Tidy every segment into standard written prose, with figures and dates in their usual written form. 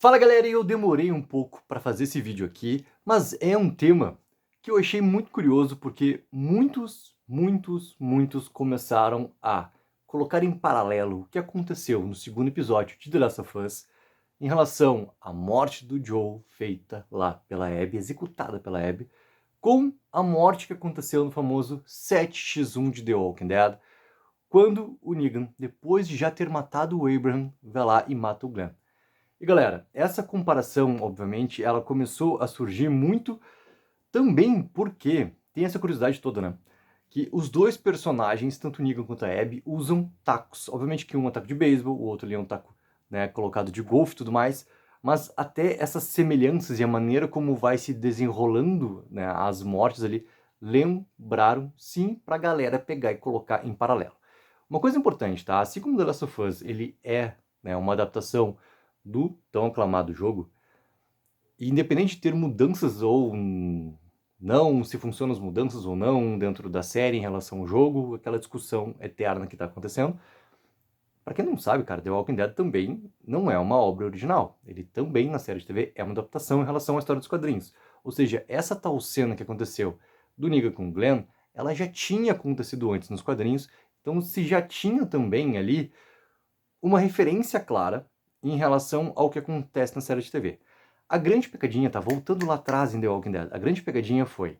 Fala galera, eu demorei um pouco para fazer esse vídeo aqui, mas é um tema que eu achei muito curioso porque muitos começaram a colocar em paralelo o que aconteceu no segundo episódio de The Last of Us em relação à morte do Joel feita lá pela Abby, executada pela Abby, com a morte que aconteceu no famoso 7x1 de The Walking Dead, quando o Negan, depois de já ter matado o Abraham, vai lá e mata o Glenn. E galera, essa comparação, obviamente, ela começou a surgir muito também porque tem essa curiosidade toda, né? Que os dois personagens, tanto o Negan quanto a Abby, usam tacos. Obviamente que um é um taco de beisebol, o outro ali é um taco, né, colocado de golfe e tudo mais, mas até essas semelhanças e a maneira como vai se desenrolando, né, as mortes ali, lembraram sim pra galera pegar e colocar em paralelo. Uma coisa importante, tá? Assim como The Last of Us, ele é, né, uma adaptação do tão aclamado jogo, e independente de ter mudanças ou não, se funcionam as mudanças ou não dentro da série em relação ao jogo, aquela discussão eterna que está acontecendo. Para quem não sabe, cara, The Walking Dead também não é uma obra original. Ele também, na série de TV, é uma adaptação em relação à história dos quadrinhos. Ou seja, essa tal cena que aconteceu do Negan com o Glenn, ela já tinha acontecido antes nos quadrinhos, então se já tinha também ali uma referência clara em relação ao que acontece na série de TV. A grande pegadinha, tá? Voltando lá atrás em The Walking Dead, a grande pegadinha foi: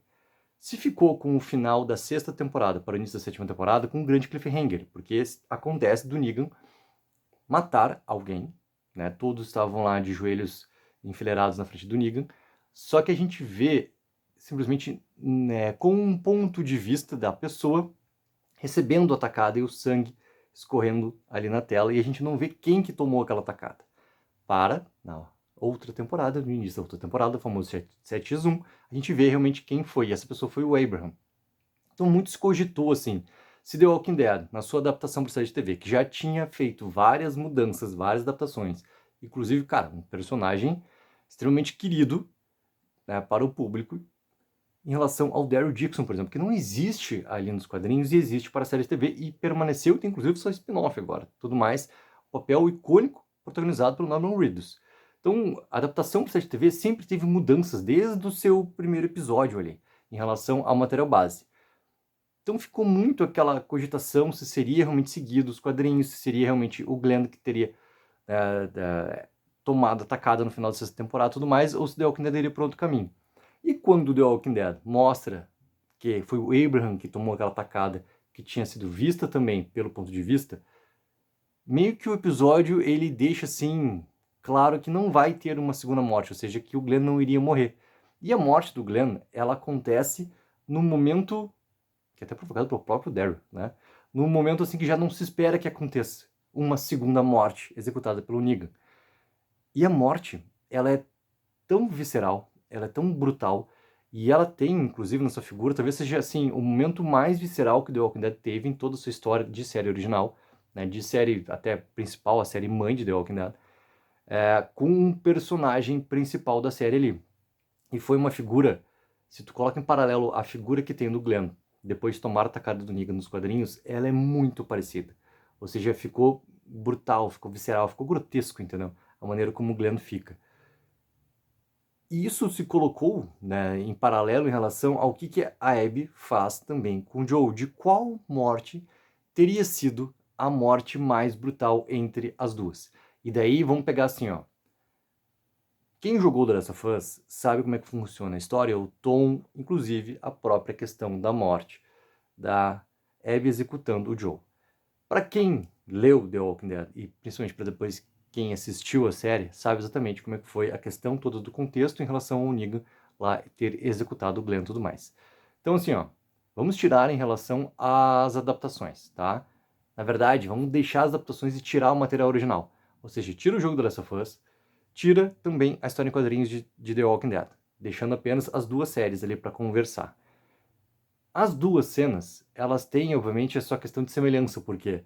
se ficou com o final da sexta temporada para o início da sétima temporada com um grande cliffhanger, porque acontece do Negan matar alguém, né? Todos estavam lá de joelhos enfileirados na frente do Negan, só que a gente vê simplesmente, né, com um ponto de vista da pessoa recebendo a atacada e o sangue escorrendo ali na tela, e a gente não vê quem que tomou aquela atacada. Na outra temporada, no início da outra temporada, o famoso 7x1, a gente vê realmente quem foi, e essa pessoa foi o Abraham. Então muito se cogitou assim, se The Walking Dead, na sua adaptação para a série de TV, que já tinha feito várias mudanças, várias adaptações, inclusive, cara, um personagem extremamente querido, né, para o público, em relação ao Daryl Dixon, por exemplo, que não existe ali nos quadrinhos e existe para a série de TV e permaneceu, tem inclusive só spin-off agora. Tudo mais, papel icônico protagonizado pelo Norman Reedus. Então, a adaptação para a série de TV sempre teve mudanças desde o seu primeiro episódio ali, em relação ao material base. Então ficou muito aquela cogitação se seria realmente seguido os quadrinhos, se seria realmente o Glenn que teria tomado atacada no final da sexta temporada e tudo mais, ou se The Walking Dead iria para outro caminho. E quando The Walking Dead mostra que foi o Abraham que tomou aquela atacada, que tinha sido vista também pelo ponto de vista, meio que o episódio ele deixa assim claro que não vai ter uma segunda morte, ou seja, que o Glenn não iria morrer. E a morte do Glenn, ela acontece no momento que é até provocado pelo próprio Daryl, né? Num momento assim que já não se espera que aconteça uma segunda morte executada pelo Negan. E a morte, ela é tão visceral, ela é tão brutal, e ela tem, inclusive, na sua figura, talvez seja, assim, o momento mais visceral que The Walking Dead teve em toda a sua história de série original, né, de série até principal, a série mãe de The Walking Dead, com um personagem principal da série ali. E foi uma figura, se tu coloca em paralelo a figura que tem do Glenn, depois de tomar a atacada do Negan nos quadrinhos, ela é muito parecida. Ou seja, ficou brutal, ficou visceral, ficou grotesco, entendeu? A maneira como o Glenn fica. E isso se colocou, né, em paralelo em relação ao que a Abby faz também com o Joel, de qual morte teria sido a morte mais brutal entre as duas. E daí vamos pegar assim, ó. Quem jogou The Last of Us sabe como é que funciona a história, o tom, inclusive a própria questão da morte da Abby executando o Joel. Para quem leu The Walking Dead e principalmente para depois quem assistiu a série, sabe exatamente como é que foi a questão toda do contexto em relação ao Negan lá ter executado o Glenn e tudo mais. Então assim, ó, vamos tirar em relação às adaptações, tá? Na verdade, vamos deixar as adaptações e tirar o material original. Ou seja, tira o jogo The Last of Us, tira também a história em quadrinhos de The Walking Dead, deixando apenas as duas séries ali para conversar. As duas cenas, elas têm, obviamente, a sua questão de semelhança, porque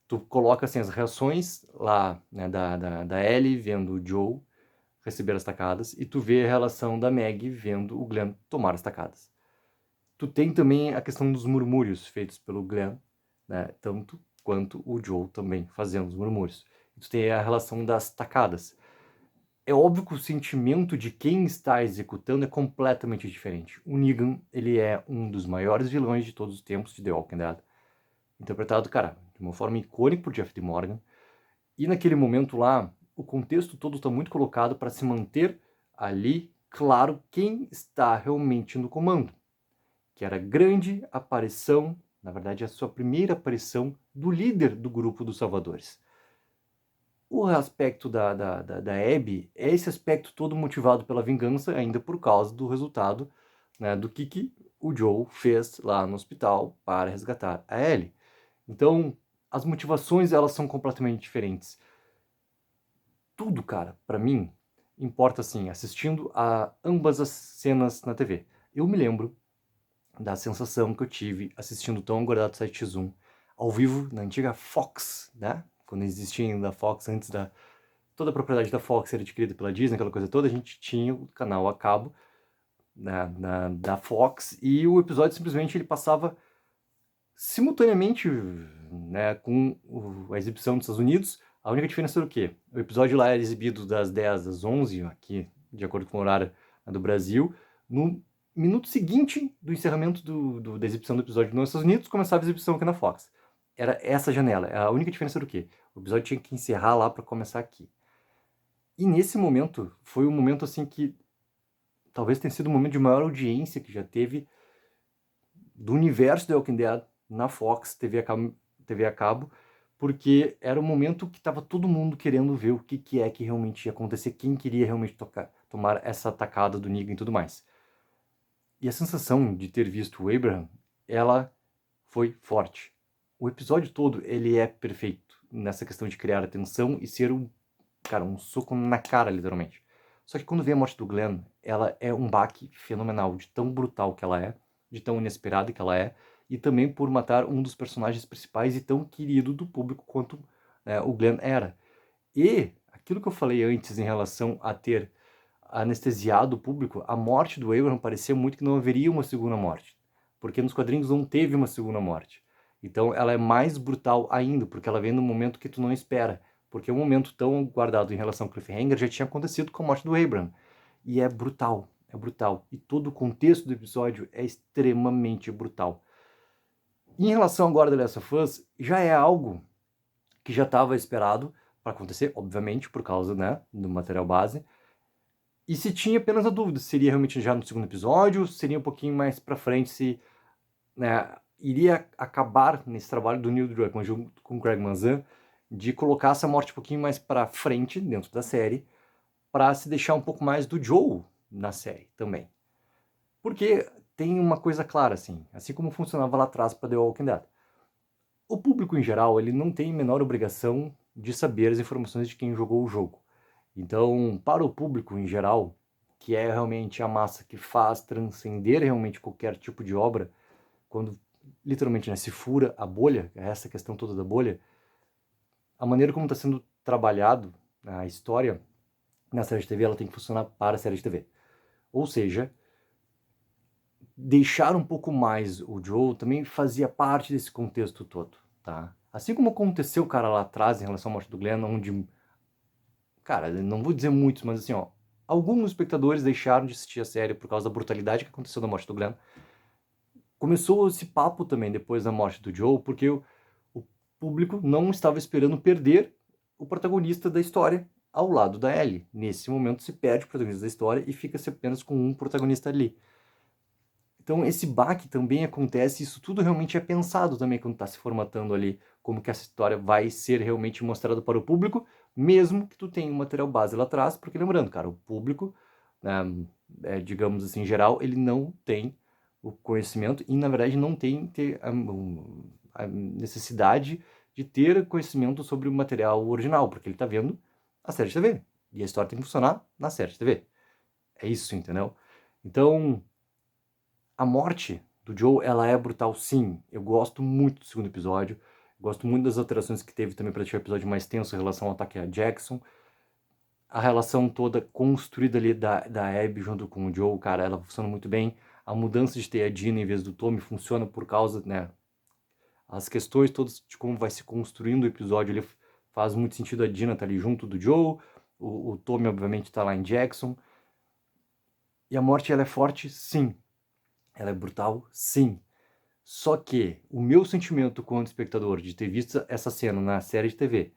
tu coloca assim, as reações lá, né, da Ellie vendo o Joe receber as tacadas, e tu vê a relação da Maggie vendo o Glenn tomar as tacadas. Tu tem também a questão dos murmúrios feitos pelo Glenn, né, tanto quanto o Joe também fazendo os murmúrios. Tu tem a relação das tacadas. é óbvio que o sentimento de quem está executando é completamente diferente. O Negan, ele é um dos maiores vilões de todos os tempos de The Walking Dead, interpretado, cara, de uma forma icônica por Jeff D. Morgan. E naquele momento lá, o contexto todo está muito colocado para se manter ali claro quem está realmente no comando, que era a grande aparição, na verdade a sua primeira aparição do líder do grupo dos Salvadores. O aspecto da Abby é esse aspecto todo motivado pela vingança, ainda por causa do resultado, né, do que o Joe fez lá no hospital para resgatar a Ellie. Então, as motivações elas são completamente diferentes. Tudo, cara, para mim, importa assim, assistindo a ambas as cenas na TV. Eu me lembro da sensação que eu tive assistindo o Tão Aguardado 7x1 ao vivo na antiga Fox, né? Quando existia ainda a Fox, antes da toda a propriedade da Fox ser adquirida pela Disney, aquela coisa toda, a gente tinha o canal a cabo da Fox e o episódio simplesmente ele passava simultaneamente, né, com a exibição dos Estados Unidos. A única diferença era o quê? O episódio lá era exibido das 10 às 11, aqui, de acordo com o horário do Brasil. No minuto seguinte do encerramento da exibição do episódio nos Estados Unidos, começava a exibição aqui na Fox. Era essa janela. A única diferença era o quê? O episódio tinha que encerrar lá para começar aqui. E nesse momento, foi um momento assim que talvez tenha sido o momento de maior audiência que já teve do universo The Walking Dead na Fox TV a cabo, porque era o momento que estava todo mundo querendo ver o que é que realmente ia acontecer, quem queria realmente tomar essa atacada do Negan e tudo mais. E a sensação de ter visto o Abraham, ela foi forte. O episódio todo, ele é perfeito nessa questão de criar atenção e ser um soco na cara, literalmente. Só que quando vem a morte do Glenn, ela é um baque fenomenal, de tão brutal que ela é, de tão inesperada que ela é, e também por matar um dos personagens principais e tão querido do público quanto o Glenn era. E aquilo que eu falei antes em relação a ter anestesiado o público, a morte do Abraham parecia muito que não haveria uma segunda morte, porque nos quadrinhos não teve uma segunda morte. Então ela é mais brutal ainda, porque ela vem no momento que tu não espera, porque um momento tão guardado em relação ao cliffhanger já tinha acontecido com a morte do Abraham. E é brutal, é brutal. E todo o contexto do episódio é extremamente brutal. Em relação agora a The Last of Us, já é algo que já estava esperado para acontecer, obviamente, por causa, né, do material base. E se tinha apenas a dúvida, seria realmente já no segundo episódio, seria um pouquinho mais pra frente, se iria acabar nesse trabalho do Neil Druckmann junto com o Craig Mazin, de colocar essa morte um pouquinho mais pra frente dentro da série, para se deixar um pouco mais do Joel na série também. Porque tem uma coisa clara, assim como funcionava lá atrás para The Walking Dead. O público em geral, ele não tem a menor obrigação de saber as informações de quem jogou o jogo. Então, para o público em geral, que é realmente a massa que faz transcender realmente qualquer tipo de obra, quando literalmente se fura a bolha, essa questão toda da bolha, a maneira como está sendo trabalhado a história na série de TV, ela tem que funcionar para a série de TV. Ou seja, deixar um pouco mais o Joel também fazia parte desse contexto todo, tá? Assim como aconteceu, cara, lá atrás em relação à morte do Glenn, onde, cara, não vou dizer muitos, mas assim, ó, alguns espectadores deixaram de assistir a série por causa da brutalidade que aconteceu na morte do Glenn. Começou esse papo também depois da morte do Joel, porque o público não estava esperando perder o protagonista da história ao lado da Ellie. Nesse momento se perde o protagonista da história e fica-se apenas com um protagonista ali. Então esse baque também acontece, isso tudo realmente é pensado também quando está se formatando ali, como que essa história vai ser realmente mostrada para o público, mesmo que tu tenha um material base lá atrás, porque lembrando, cara, o público, digamos assim, em geral, ele não tem o conhecimento e, na verdade, não tem a necessidade de ter conhecimento sobre o material original, porque ele está vendo a série de TV, e a história tem que funcionar na série de TV. É isso, entendeu? Então, a morte do Joe, ela é brutal, sim. Eu gosto muito do segundo episódio. Gosto muito das alterações que teve também para deixar o episódio mais tenso em relação ao ataque a Jackson. A relação toda construída ali da Abby junto com o Joe, cara, ela funciona muito bem. A mudança de ter a Dina em vez do Tommy funciona por causa, né? As questões todas de como vai se construindo o episódio, ele faz muito sentido a Dina estar ali junto do Joe. o Tommy obviamente está lá em Jackson. E a morte, ela é forte, sim. Ela é brutal, sim. Só que o meu sentimento quanto espectador de ter visto essa cena na série de TV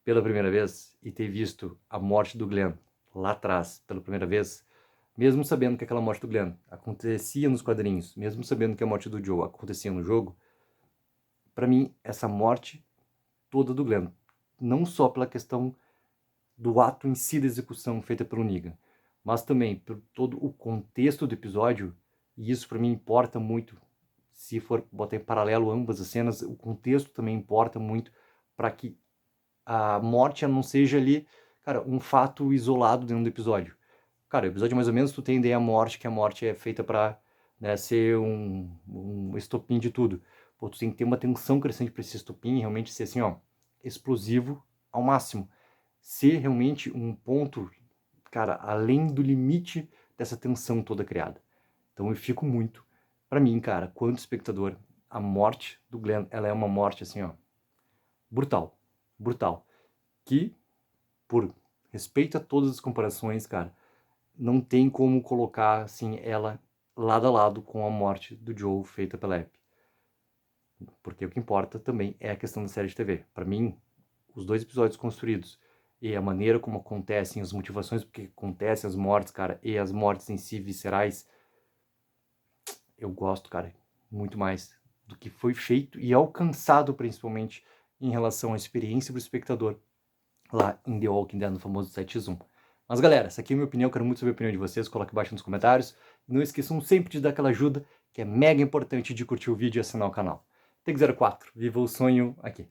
pela primeira vez e ter visto a morte do Glenn lá atrás pela primeira vez, mesmo sabendo que aquela morte do Glenn acontecia nos quadrinhos, mesmo sabendo que a morte do Joe acontecia no jogo, para mim, essa morte toda do Glenn, não só pela questão do ato em si da execução feita pelo Negan, mas também por todo o contexto do episódio, e isso para mim importa muito. Se for botar em paralelo ambas as cenas, o contexto também importa muito para que a morte não seja ali, cara, um fato isolado dentro do episódio. Cara, o episódio mais ou menos tu tem ideia a morte, que a morte é feita para, né, ser um estopim de tudo. Pô, tu tem que ter uma tensão crescente para esse estopim realmente ser assim, ó, explosivo ao máximo. Ser realmente um ponto, cara, além do limite dessa tensão toda criada. Então eu fico muito, pra mim, cara, quanto espectador, a morte do Glenn, ela é uma morte assim, ó, brutal, brutal, que, por respeito a todas as comparações, cara, não tem como colocar, assim, ela lado a lado com a morte do Joe feita pela Abby. Porque o que importa também é a questão da série de TV. Pra mim, os dois episódios construídos e a maneira como acontecem, as motivações porque acontecem as mortes, cara, e as mortes em si viscerais, eu gosto, cara, muito mais do que foi feito e alcançado, principalmente em relação à experiência do espectador lá em The Walking Dead, no famoso 7x1. Mas galera, essa aqui é a minha opinião, quero muito saber a opinião de vocês, coloque abaixo nos comentários. Não esqueçam sempre de dar aquela ajuda, que é mega importante, de curtir o vídeo e assinar o canal. Tech04, viva o sonho aqui.